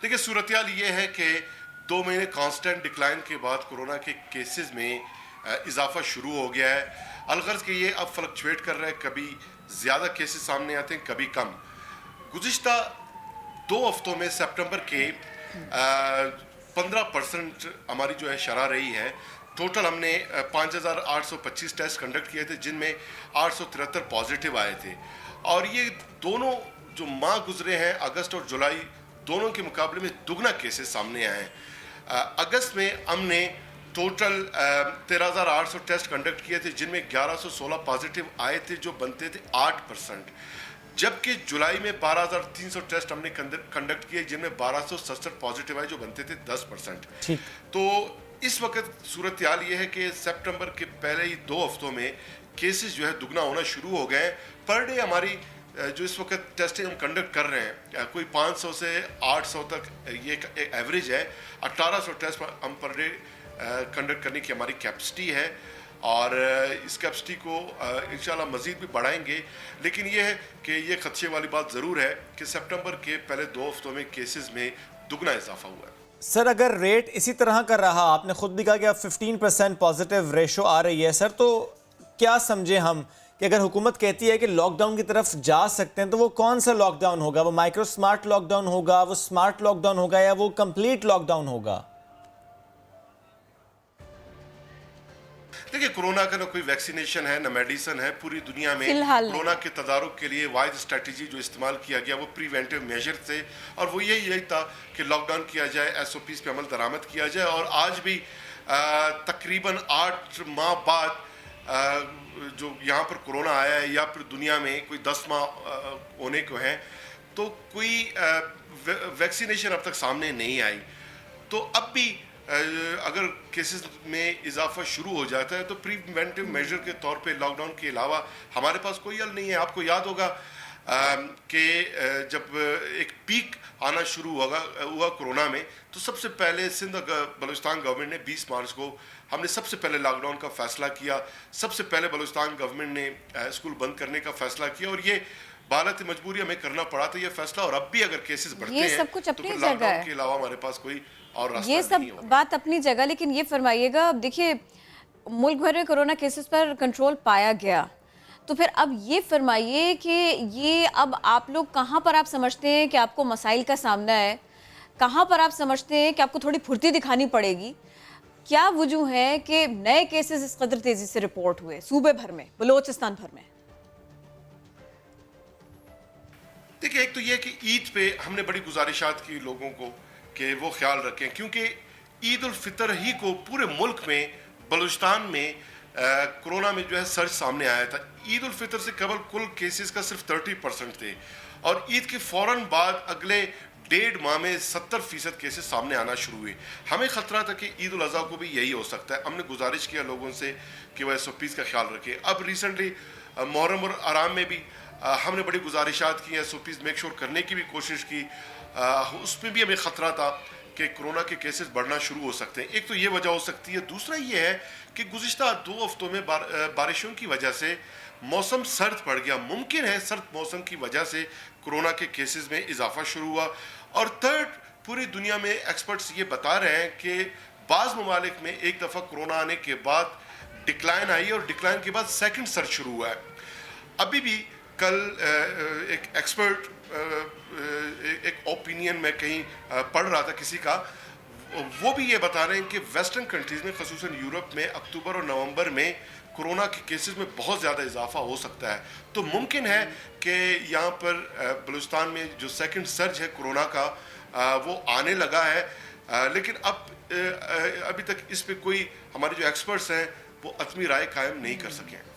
دیکھیں صورتحال یہ ہے کہ 2 مہینے کانسٹنٹ ڈکلائن کے بعد کورونا کے کیسز میں اضافہ شروع ہو گیا ہے. الغرض کہ یہ اب فلکچویٹ کر رہا ہے, کبھی زیادہ کیسز سامنے آتے ہیں کبھی کم. گزشتہ 2 ہفتوں میں سپٹمبر کے 15% ہماری جو ہے شرح رہی ہے. ٹوٹل ہم نے 5,825 ٹیسٹ کنڈکٹ کیے تھے, جن میں 873 پازیٹیو آئے تھے. اور یہ دونوں جو ماہ گزرے ہیں اگست اور جولائی, دونوں کے مقابلے میں دگنا کیسز سامنے آئے ہیں. اگست میں ہم نے ٹوٹل 13,800 ٹیسٹ کنڈکٹ کیے تھے, جن میں 1,116 پازیٹیو آئے تھے جو بنتے تھے 8%. جبکہ جولائی میں 12,300 ٹیسٹ ہم نے کنڈکٹ کیے, جن میں 1,267 پازیٹیو آئے جو بنتے تھے 10%. تو اس وقت صورتحال یہ ہے کہ سپٹمبر کے پہلے ہی 2 ہفتوں میں کیسز جو ہے دگنا ہونا شروع ہو گئے ہیں. پر ڈے ہماری جو اس وقت ٹیسٹنگ ہم کنڈکٹ کر رہے ہیں, کوئی 500 سے 800 تک یہ ایوریج ہے. 1,800 ٹیسٹ ہم پر ڈے کنڈکٹ کرنے کی ہماری کیپسٹی ہے, اور اس کیپسٹی کو انشاءاللہ مزید بھی بڑھائیں گے. لیکن یہ ہے کہ یہ خدشے والی بات ضرور ہے کہ سپٹمبر کے پہلے 2 ہفتوں میں کیسز میں دگنا اضافہ ہوا ہے. سر اگر ریٹ اسی طرح کا رہا, آپ نے خود بھی کہا کہ اب 15% پازیٹیو ریشو آ رہی ہے سر, تو کیا سمجھیں ہم کہ اگر حکومت کہتی ہے کہ لاک ڈاؤن کی طرف جا سکتے ہیں, تو وہ کون سا لاک ڈاؤن ہوگا؟ وہ مائکرو سمارٹ لاک ڈاؤن ہوگا, وہ سمارٹ لاک ڈاؤن ہوگا, یا وہ کمپلیٹ لاک ڈاؤن ہوگا؟ دیکھیں کرونا کا نہ کوئی ویکسینیشن ہے نہ میڈیسن ہے. پوری دنیا میں کرونا کے تدارک کے لیے واحد اسٹریٹجی جو استعمال کیا گیا وہ پریونٹیو میجر تھے, اور وہ یہی تھا کہ لاک ڈاؤن کیا جائے, ایس او پیز پہ عمل درآمد کیا جائے. اور آج بھی تقریباً 8 ماہ بعد جو یہاں پر کرونا آیا ہے, یا پھر دنیا میں کوئی 10 ماہ ہونے کو ہیں, تو کوئی ویکسینیشن اب تک سامنے نہیں آئی. تو اب بھی اگر کیسز میں اضافہ شروع ہو جاتا ہے تو پریونٹیو میجر کے طور پہ لاک ڈاؤن کے علاوہ ہمارے پاس کوئی حل نہیں ہے. آپ کو یاد ہوگا کہ جب ایک پیک آنا شروع ہوا کرونا میں, تو سب سے پہلے سندھ بلوچستان گورنمنٹ نے 20 مارچ کو ہم نے سب سے پہلے لاک ڈاؤن کا فیصلہ کیا. سب سے پہلے بلوچستان گورنمنٹ نے اسکول بند کرنے کا فیصلہ کیا, اور یہ بحالت مجبوری ہمیں کرنا پڑا تھا یہ فیصلہ. اور اب بھی اگر کیسز بڑھتے ہیں تو پھر لاک ڈاؤن کے علاوہ ہمارے پاس کوئی اور راستہ نہیں ہوگا. یہ سب بات اپنی جگہ, لیکن یہ فرمائیے گا, اب دیکھیے ملک بھر میں کرونا کیسز پر کنٹرول پایا گیا, تو پھر اب یہ فرمائیے کہ یہ اب آپ لوگ کہاں پر آپ سمجھتے ہیں کہ آپ کو مسائل کا سامنا ہے, کہاں پر آپ سمجھتے ہیں کہ آپ کو تھوڑی پھرتی دکھانی پڑے گی؟ کیا وجوہ ہے کہ نئے کیسز اس قدر تیزی سے رپورٹ ہوئے صوبے بھر میں, بلوچستان بھر میں؟ دیکھیں ایک تو یہ کہ عید پہ ہم نے بڑی گزارشات کی لوگوں کو کہ وہ خیال رکھیں, کیونکہ عید الفطر ہی کو پورے ملک میں بلوچستان میں کرونا میں جو ہے سرج سامنے آیا تھا. عید الفطر سے قبل کل کیسز کا صرف 30% تھے, اور عید کے فوراً بعد اگلے 1.5 ماہ میں 70% کیسز سامنے آنا شروع ہوئے. ہمیں خطرہ تھا کہ عید الاضحیٰ کو بھی یہی ہو سکتا ہے. ہم نے گزارش کیا لوگوں سے کہ وہ ایس او پیز کا خیال رکھیں. اب ریسنٹلی محرم اور آرام میں بھی ہم نے بڑی گزارشات کی, S O Ps make sure کرنے کی بھی کوشش کی. اس میں بھی ہمیں خطرہ تھا کہ کرونا کے کیسز بڑھنا شروع ہو سکتے ہیں. ایک تو یہ وجہ ہو سکتی ہے. دوسرا یہ ہے کہ گزشتہ 2 ہفتوں میں بارشوں کی وجہ سے موسم سرد پڑ گیا. ممکن ہے سرد موسم کی وجہ سے کرونا کے کیسز میں اضافہ شروع ہوا. اور تھرڈ, پوری دنیا میں ایکسپرٹس یہ بتا رہے ہیں کہ بعض ممالک میں ایک دفعہ کرونا آنے کے بعد ڈکلائن آئی, اور ڈکلائن کے بعد سیکنڈ سرج شروع ہوا ہے. ابھی بھی کل ایک ایکسپرٹ ایک اوپینین میں کہیں پڑھ رہا تھا کسی کا, وہ بھی یہ بتا رہے ہیں کہ ویسٹرن کنٹریز میں خصوصاً یورپ میں اکتوبر اور نومبر میں کرونا کے کیسز میں بہت زیادہ اضافہ ہو سکتا ہے. تو ممکن ہے کہ یہاں پر بلوچستان میں جو سیکنڈ سرج ہے کرونا کا وہ آنے لگا ہے. لیکن ابھی تک اس پہ کوئی ہمارے جو ایکسپرٹس ہیں وہ حتمی رائے قائم نہیں کر سکے ہیں.